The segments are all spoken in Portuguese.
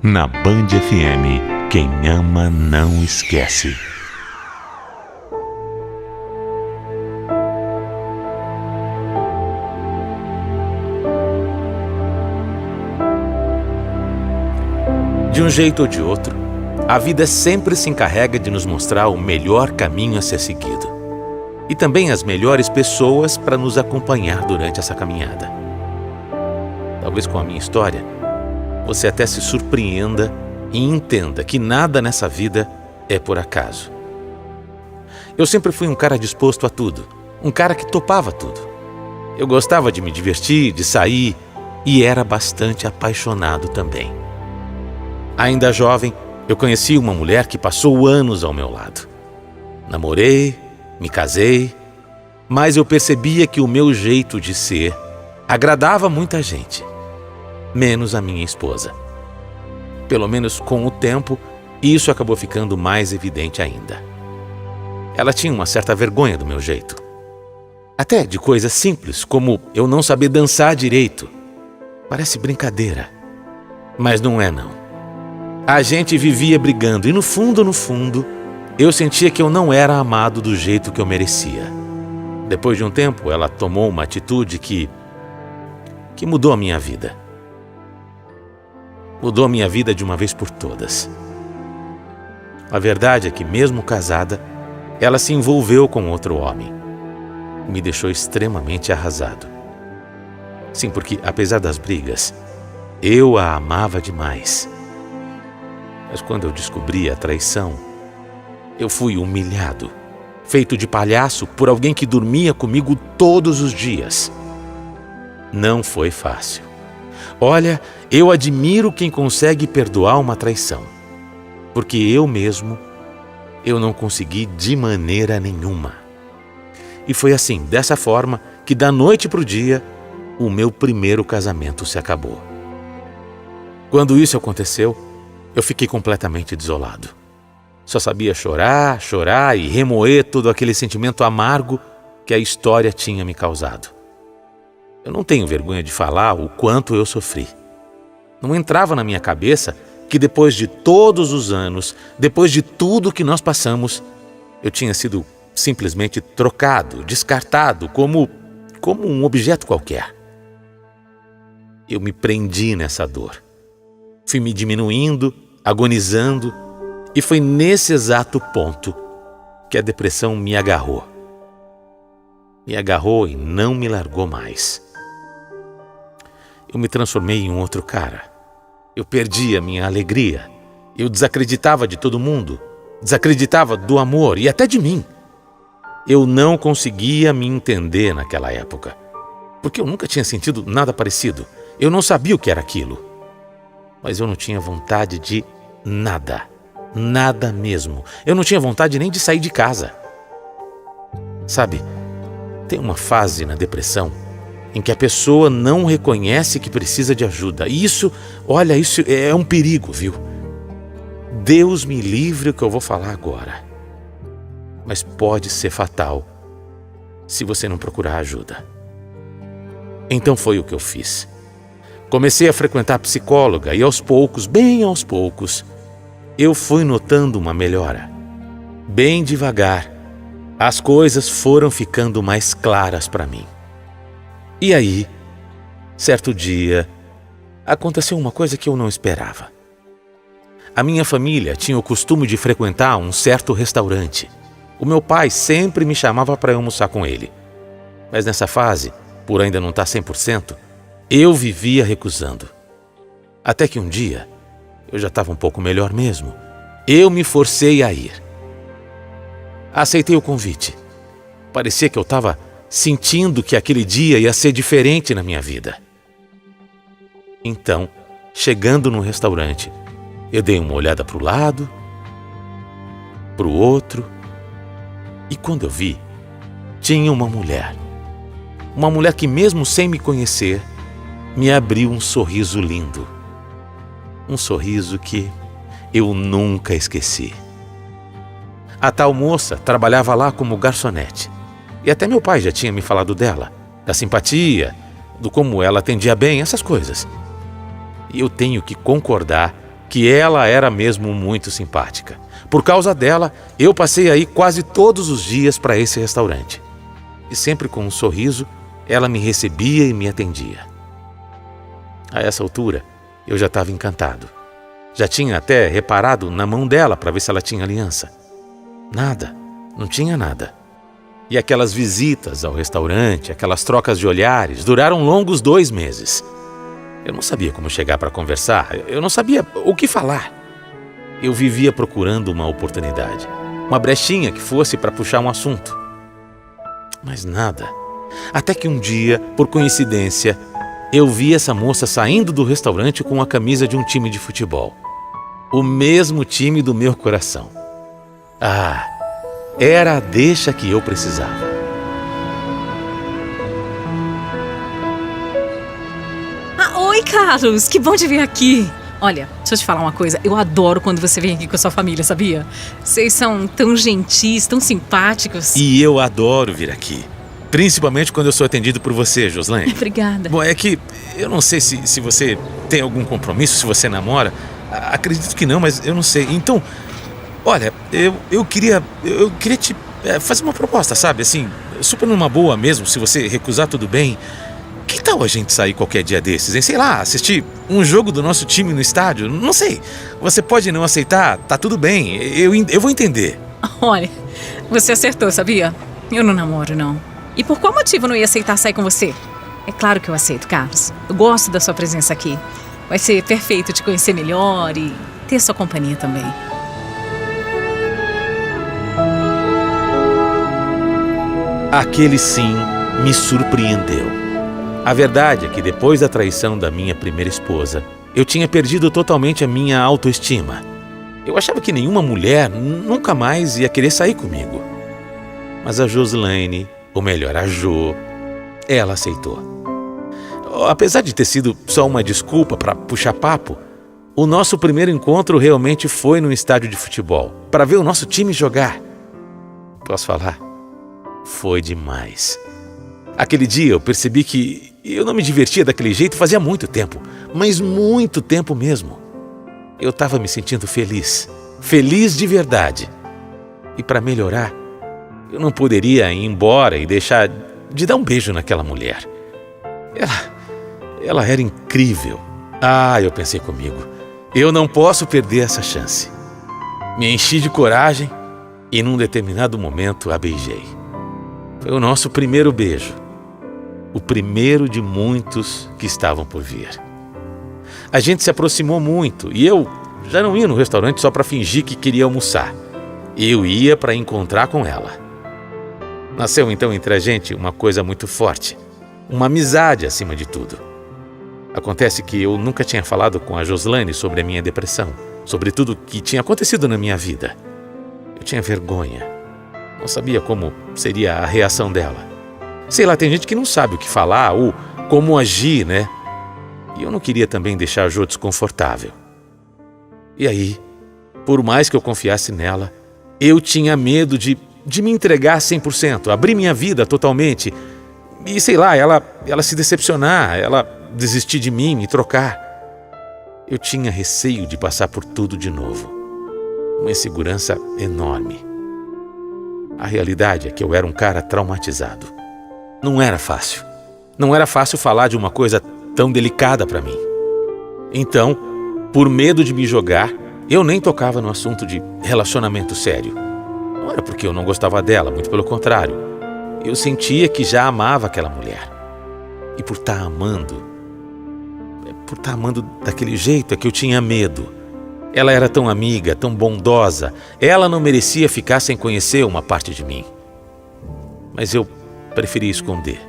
Na Band FM, quem ama não esquece. De um jeito ou de outro, a vida sempre se encarrega de nos mostrar o melhor caminho a ser seguido. E também as melhores pessoas para nos acompanhar durante essa caminhada. Talvez com a minha história, você até se surpreenda e entenda que nada nessa vida é por acaso. Eu sempre fui um cara disposto a tudo, um cara que topava tudo. Eu gostava de me divertir, de sair e era bastante apaixonado também. Ainda jovem, eu conheci uma mulher que passou anos ao meu lado. Namorei, me casei, mas eu percebia que o meu jeito de ser agradava muita gente, menos a minha esposa. Pelo menos com o tempo, isso acabou ficando mais evidente ainda. Ela tinha uma certa vergonha do meu jeito. Até de coisas simples, como eu não saber dançar direito. Parece brincadeira, mas não é não. A gente vivia brigando e no fundo, eu sentia que eu não era amado do jeito que eu merecia. Depois de um tempo, ela tomou uma atitude que mudou a minha vida. Mudou a minha vida de uma vez por todas. A verdade é que, mesmo casada, ela se envolveu com outro homem. Me deixou extremamente arrasado. Sim, porque, apesar das brigas, eu a amava demais. Mas quando eu descobri a traição, eu fui humilhado, feito de palhaço por alguém que dormia comigo todos os dias. Não foi fácil. Olha, eu admiro quem consegue perdoar uma traição, porque eu mesmo, eu não consegui de maneira nenhuma. E foi assim, dessa forma, que da noite para o dia, o meu primeiro casamento se acabou. Quando isso aconteceu, eu fiquei completamente desolado. Só sabia chorar e remoer todo aquele sentimento amargo que a história tinha me causado. Eu não tenho vergonha de falar o quanto eu sofri. Não entrava na minha cabeça que depois de todos os anos, depois de tudo que nós passamos, eu tinha sido simplesmente trocado, descartado, como um objeto qualquer. Eu me prendi nessa dor. Fui me diminuindo, agonizando, e foi nesse exato ponto que a depressão me agarrou. Me agarrou e não me largou mais. Eu me transformei em um outro cara. Eu perdi a minha alegria. Eu desacreditava de todo mundo, desacreditava do amor e até de mim. Eu não conseguia me entender naquela época, porque eu nunca tinha sentido nada parecido. Eu não sabia o que era aquilo. Mas eu não tinha vontade de nada. Nada mesmo. Eu não tinha vontade nem de sair de casa. Sabe, tem uma fase na depressão em que a pessoa não reconhece que precisa de ajuda. E isso é um perigo, viu? Deus me livre o que eu vou falar agora. Mas pode ser fatal se você não procurar ajuda. Então foi o que eu fiz. Comecei a frequentar a psicóloga e aos poucos, bem aos poucos, eu fui notando uma melhora. Bem devagar, as coisas foram ficando mais claras para mim. E aí, certo dia, aconteceu uma coisa que eu não esperava. A minha família tinha o costume de frequentar um certo restaurante. O meu pai sempre me chamava para almoçar com ele. Mas nessa fase, por ainda não estar 100%, eu vivia recusando. Até que um dia, eu já estava um pouco melhor mesmo, eu me forcei a ir. Aceitei o convite. Parecia que eu estava sentindo que aquele dia ia ser diferente na minha vida. Então, chegando no restaurante, eu dei uma olhada para o lado, para o outro, e quando eu vi, tinha uma mulher que mesmo sem me conhecer, me abriu um sorriso lindo. Um sorriso que eu nunca esqueci. A tal moça trabalhava lá como garçonete. E até meu pai já tinha me falado dela, da simpatia, do como ela atendia bem, essas coisas. E eu tenho que concordar que ela era mesmo muito simpática. Por causa dela, eu passei aí quase todos os dias para esse restaurante. E sempre com um sorriso, ela me recebia e me atendia. A essa altura, eu já estava encantado. Já tinha até reparado na mão dela para ver se ela tinha aliança. Nada, não tinha nada. E aquelas visitas ao restaurante, aquelas trocas de olhares, duraram longos 2 meses. Eu não sabia como chegar para conversar, eu não sabia o que falar. Eu vivia procurando uma oportunidade, uma brechinha que fosse para puxar um assunto. Mas nada. Até que um dia, por coincidência, eu vi essa moça saindo do restaurante com a camisa de um time de futebol. O mesmo time do meu coração. Ah, era a deixa que eu precisava. Oi, Carlos, que bom te ver aqui. Olha, deixa eu te falar uma coisa, eu adoro quando você vem aqui com a sua família, sabia? Vocês são tão gentis, tão simpáticos. E eu adoro vir aqui. Principalmente quando eu sou atendido por você, Joslaine. Obrigada. Bom, é que eu não sei se você tem algum compromisso, se você namora. Acredito que não, mas eu não sei. Então, olha, eu queria te fazer uma proposta, sabe? Assim, super numa boa mesmo, se você recusar, tudo bem. Que tal a gente sair qualquer dia desses, hein? Sei lá, assistir um jogo do nosso time no estádio? Não sei. Você pode não aceitar, tá tudo bem. Eu vou entender. Olha, você acertou, sabia? Eu não namoro, não. E por qual motivo eu não ia aceitar sair com você? É claro que eu aceito, Carlos. Eu gosto da sua presença aqui. Vai ser perfeito te conhecer melhor e ter sua companhia também. Aquele sim me surpreendeu. A verdade é que depois da traição da minha primeira esposa, eu tinha perdido totalmente a minha autoestima. Eu achava que nenhuma mulher nunca mais ia querer sair comigo. Mas a Joslaine, ou melhor, a Jo, ela aceitou. Apesar de ter sido só uma desculpa para puxar papo, o nosso primeiro encontro realmente foi num estádio de futebol, para ver o nosso time jogar. Posso falar? Foi demais. Aquele dia eu percebi que eu não me divertia daquele jeito fazia muito tempo, mas muito tempo mesmo. Eu estava me sentindo feliz, feliz de verdade. E para melhorar, eu não poderia ir embora e deixar de dar um beijo naquela mulher. Ela era incrível. Eu pensei comigo, eu não posso perder essa chance. Me enchi de coragem e num determinado momento a beijei. Foi o nosso primeiro beijo. O primeiro de muitos que estavam por vir. A gente se aproximou muito e eu já não ia no restaurante só para fingir que queria almoçar. Eu ia para encontrar com ela. Nasceu então entre a gente uma coisa muito forte, uma amizade acima de tudo. Acontece que eu nunca tinha falado com a Joslaine sobre a minha depressão, sobre tudo que tinha acontecido na minha vida. Eu tinha vergonha, não sabia como seria a reação dela. Sei lá, tem gente que não sabe o que falar ou como agir, né? E eu não queria também deixar a Jo desconfortável. E aí, por mais que eu confiasse nela, eu tinha medo de me entregar 100%, abrir minha vida totalmente. E sei lá, ela se decepcionar, ela desistir de mim, me trocar. Eu tinha receio de passar por tudo de novo. Uma insegurança enorme. A realidade é que eu era um cara traumatizado. Não era fácil. Não era fácil falar de uma coisa tão delicada para mim. Então, por medo de me jogar, eu nem tocava no assunto de relacionamento sério. Não era porque eu não gostava dela, muito pelo contrário. Eu sentia que já amava aquela mulher. E por estar amando daquele jeito é que eu tinha medo. Ela era tão amiga, tão bondosa. Ela não merecia ficar sem conhecer uma parte de mim. Mas eu preferi esconder.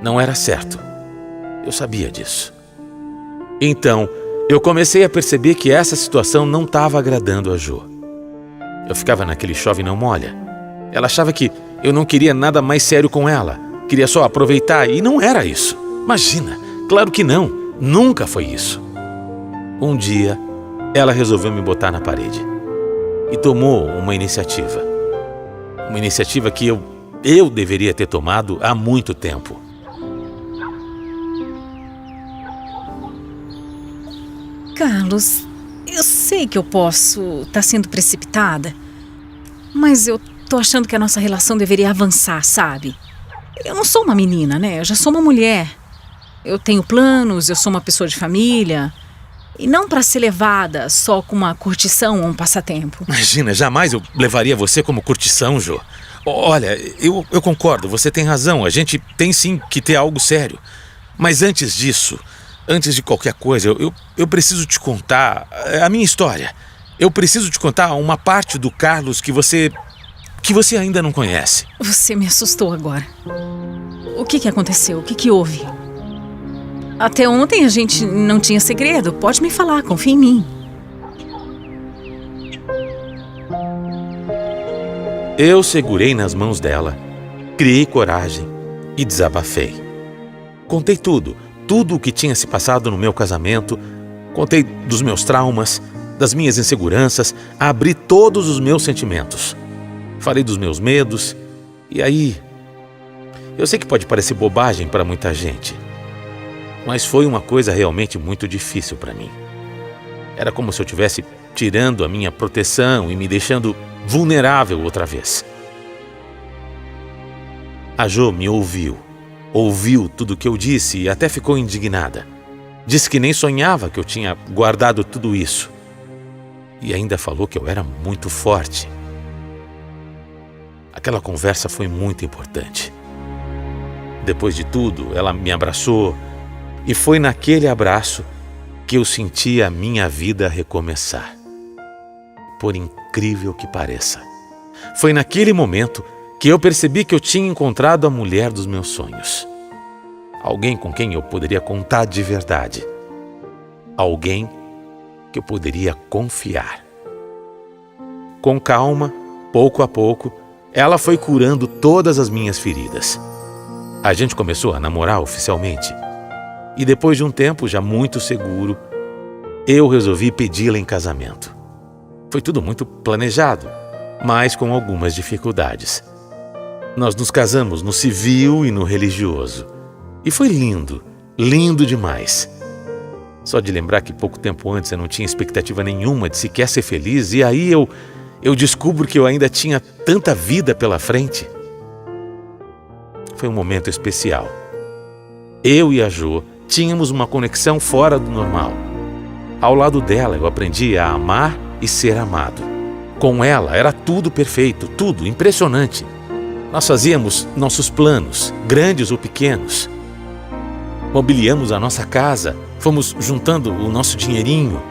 Não era certo. Eu sabia disso. Então, eu comecei a perceber que essa situação não estava agradando a Jo. Eu ficava naquele chove não molha. Ela achava que eu não queria nada mais sério com ela. Queria só aproveitar e não era isso. Imagina, claro que não. Nunca foi isso. Um dia, ela resolveu me botar na parede. E tomou uma iniciativa. Uma iniciativa que eu deveria ter tomado há muito tempo. Carlos, Eu sei que eu posso estar sendo precipitada, mas eu tô achando que a nossa relação deveria avançar, sabe? Eu não sou uma menina, né? Eu já sou uma mulher. Eu tenho planos, eu sou uma pessoa de família. E não para ser levada só com uma curtição ou um passatempo. Imagina, jamais eu levaria você como curtição, Jo. Olha, eu concordo, você tem razão. A gente tem sim que ter algo sério. Mas antes disso, antes de qualquer coisa, eu preciso te contar a minha história. Eu preciso te contar uma parte do Carlos que você ainda não conhece. Você me assustou agora. O que aconteceu? O que houve? Até ontem a gente não tinha segredo. Pode me falar, confia em mim. Eu segurei nas mãos dela, criei coragem e desabafei. Contei tudo o que tinha se passado no meu casamento, contei dos meus traumas, das minhas inseguranças, abri todos os meus sentimentos. Falei dos meus medos, e aí... Eu sei que pode parecer bobagem para muita gente, mas foi uma coisa realmente muito difícil para mim. Era como se eu estivesse tirando a minha proteção e me deixando vulnerável outra vez. A Jo me ouviu tudo o que eu disse e até ficou indignada. Disse que nem sonhava que eu tinha guardado tudo isso. E ainda falou que eu era muito forte. Aquela conversa foi muito importante. Depois de tudo, ela me abraçou e foi naquele abraço que eu senti a minha vida recomeçar. Por incrível que pareça, foi naquele momento que eu percebi que eu tinha encontrado a mulher dos meus sonhos. Alguém com quem eu poderia contar de verdade. Alguém que eu poderia confiar. Com calma, pouco a pouco, ela foi curando todas as minhas feridas. A gente começou a namorar oficialmente. E depois de um tempo já muito seguro, eu resolvi pedi-la em casamento. Foi tudo muito planejado, mas com algumas dificuldades. Nós nos casamos no civil e no religioso. E foi lindo, lindo demais. Só de lembrar que pouco tempo antes eu não tinha expectativa nenhuma de sequer ser feliz, e aí eu descubro que eu ainda tinha tanta vida pela frente. Foi um momento especial. Eu e a Jo tínhamos uma conexão fora do normal. Ao lado dela eu aprendi a amar e ser amado. Com ela era tudo perfeito, tudo impressionante. Nós fazíamos nossos planos, grandes ou pequenos. Mobiliamos a nossa casa, fomos juntando o nosso dinheirinho.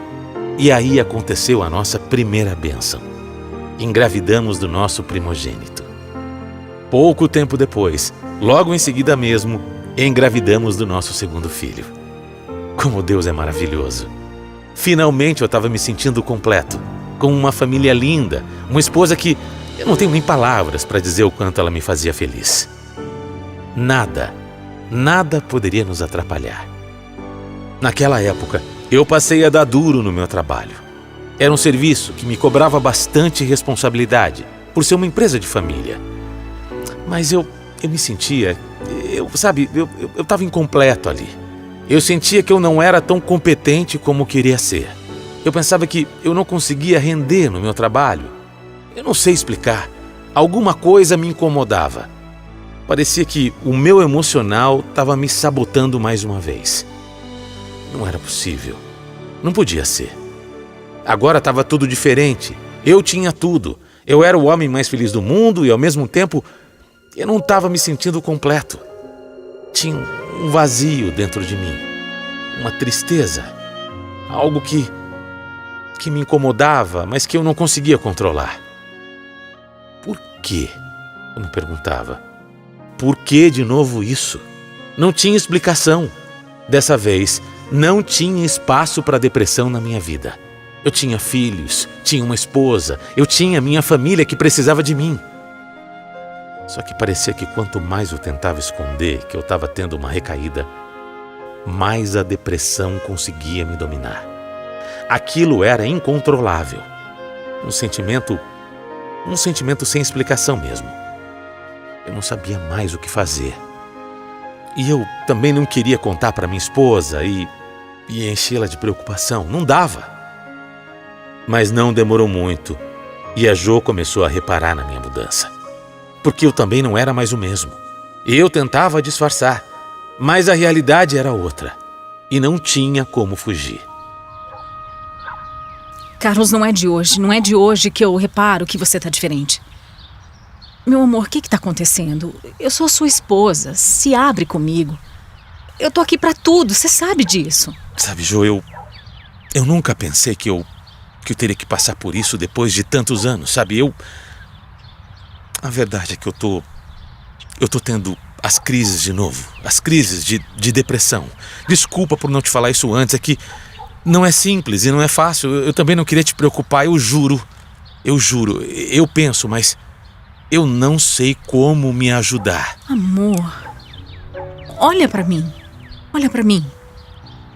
E aí aconteceu a nossa primeira bênção. Engravidamos do nosso primogênito. Pouco tempo depois, logo em seguida mesmo, engravidamos do nosso segundo filho. Como Deus é maravilhoso! Finalmente eu estava me sentindo completo, com uma família linda, uma esposa que eu não tenho nem palavras para dizer o quanto ela me fazia feliz. Nada poderia nos atrapalhar. Naquela época, eu passei a dar duro no meu trabalho. Era um serviço que me cobrava bastante responsabilidade, por ser uma empresa de família. Mas eu me sentia... Eu estava incompleto ali. Eu sentia que eu não era tão competente como queria ser. Eu pensava que eu não conseguia render no meu trabalho. Eu não sei explicar. Alguma coisa me incomodava. Parecia que o meu emocional estava me sabotando mais uma vez. Não era possível. Não podia ser. Agora estava tudo diferente. Eu tinha tudo. Eu era o homem mais feliz do mundo e, ao mesmo tempo, eu não estava me sentindo completo. Tinha um vazio dentro de mim. Uma tristeza. Algo que me incomodava, mas que eu não conseguia controlar. Por quê? Eu me perguntava. Por que de novo isso? Não tinha explicação. Dessa vez, não tinha espaço para depressão na minha vida. Eu tinha filhos, tinha uma esposa, eu tinha minha família que precisava de mim. Só que parecia que quanto mais eu tentava esconder que eu estava tendo uma recaída, mais a depressão conseguia me dominar. Aquilo era incontrolável. Um sentimento sem explicação mesmo. Eu não sabia mais o que fazer. E eu também não queria contar para minha esposa e enchê-la de preocupação. Não dava. Mas não demorou muito e a Jo começou a reparar na minha mudança. Porque eu também não era mais o mesmo. Eu tentava disfarçar, mas a realidade era outra e não tinha como fugir. Carlos, não é de hoje que eu reparo que você tá diferente. Meu amor, o que tá acontecendo? Eu sou sua esposa, se abre comigo. Eu tô aqui pra tudo, você sabe disso. Sabe, Jo, eu nunca pensei que eu teria que passar por isso depois de tantos anos, sabe? A verdade é que eu tô tendo as crises de novo, as crises de depressão. Desculpa por não te falar isso antes, é que não é simples e não é fácil. Eu também não queria te preocupar, eu juro. Eu penso, mas eu não sei como me ajudar. Amor, olha pra mim.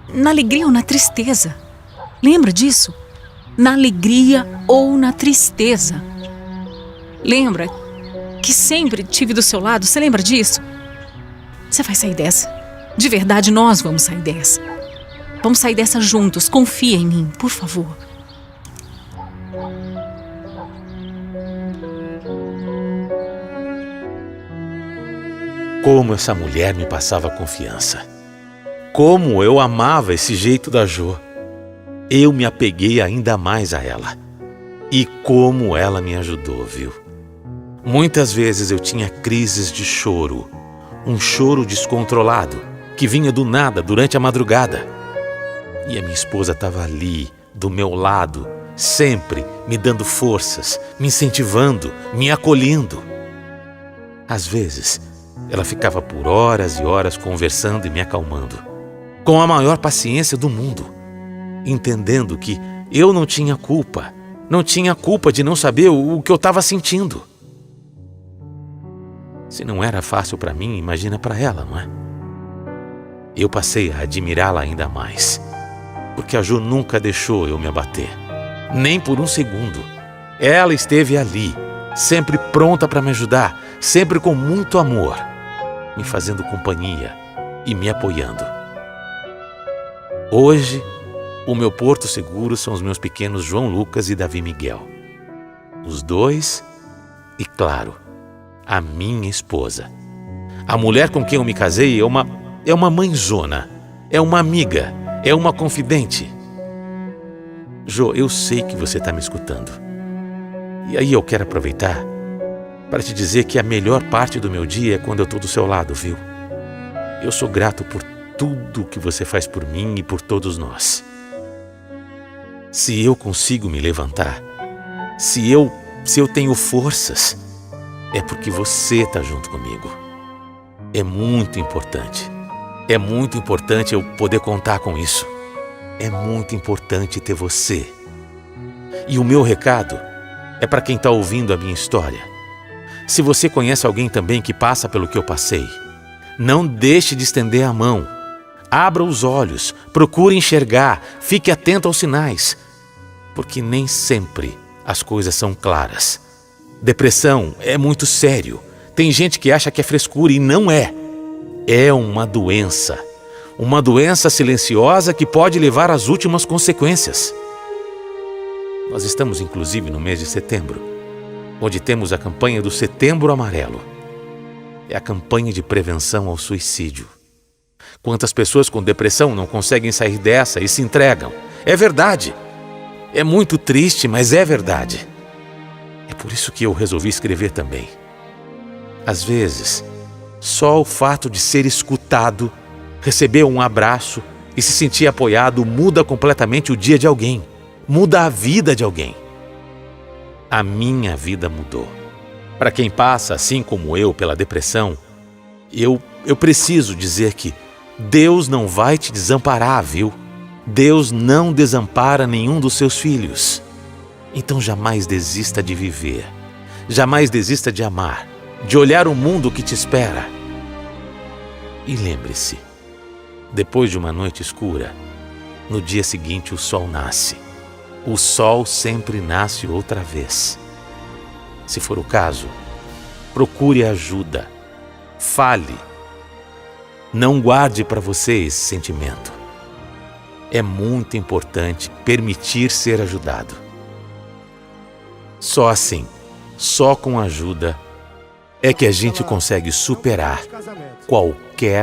Na alegria ou na tristeza. Lembra disso? Na alegria ou na tristeza. Lembra que sempre tive do seu lado? Você lembra disso? Você vai sair dessa. De verdade, nós vamos sair dessa. Vamos sair dessa juntos. Confia em mim, por favor. Como essa mulher me passava confiança. Como eu amava esse jeito da Jo. Eu me apeguei ainda mais a ela. E como ela me ajudou, viu? Muitas vezes eu tinha crises de choro. Um choro descontrolado, que vinha do nada durante a madrugada. E a minha esposa estava ali, do meu lado, sempre me dando forças, me incentivando, me acolhendo. Às vezes, ela ficava por horas e horas conversando e me acalmando, com a maior paciência do mundo, entendendo que eu não tinha culpa de não saber o que eu estava sentindo. Se não era fácil para mim, imagina para ela, não é? Eu passei a admirá-la ainda mais, porque a Jo nunca deixou eu me abater, nem por um segundo. Ela esteve ali, sempre pronta para me ajudar, sempre com muito amor, me fazendo companhia e me apoiando. Hoje, o meu porto seguro são os meus pequenos João Lucas e Davi Miguel. Os dois e, claro, a minha esposa. A mulher com quem eu me casei é uma mãezona, é uma amiga, é uma confidente. Jo, eu sei que você está me escutando. E aí eu quero aproveitar para te dizer que a melhor parte do meu dia é quando eu estou do seu lado, viu? Eu sou grato por tudo que você faz por mim e por todos nós. Se eu consigo me levantar, se eu tenho forças, é porque você está junto comigo. É muito importante eu poder contar com isso. É muito importante ter você. E o meu recado é para quem está ouvindo a minha história. Se você conhece alguém também que passa pelo que eu passei, não deixe de estender a mão. Abra os olhos, procure enxergar, fique atento aos sinais, porque nem sempre as coisas são claras. Depressão é muito sério. Tem gente que acha que é frescura e não é. É uma doença silenciosa que pode levar às últimas consequências. Nós estamos inclusive no mês de setembro, onde temos a campanha do Setembro Amarelo. É a campanha de prevenção ao suicídio. Quantas pessoas com depressão não conseguem sair dessa e se entregam? É verdade. É muito triste, mas é verdade. É por isso que eu resolvi escrever também. Às vezes, só o fato de ser escutado, receber um abraço e se sentir apoiado muda completamente o dia de alguém. Muda a vida de alguém. A minha vida mudou. Para quem passa, assim como eu, pela depressão, eu preciso dizer que Deus não vai te desamparar, viu? Deus não desampara nenhum dos seus filhos. Então jamais desista de viver. Jamais desista de amar, de olhar o mundo que te espera. E lembre-se, depois de uma noite escura, no dia seguinte o sol nasce. O sol sempre nasce outra vez. Se for o caso, procure ajuda. Fale. Não guarde para você esse sentimento. É muito importante permitir ser ajudado. Só assim, só com ajuda, é que a gente consegue superar qualquer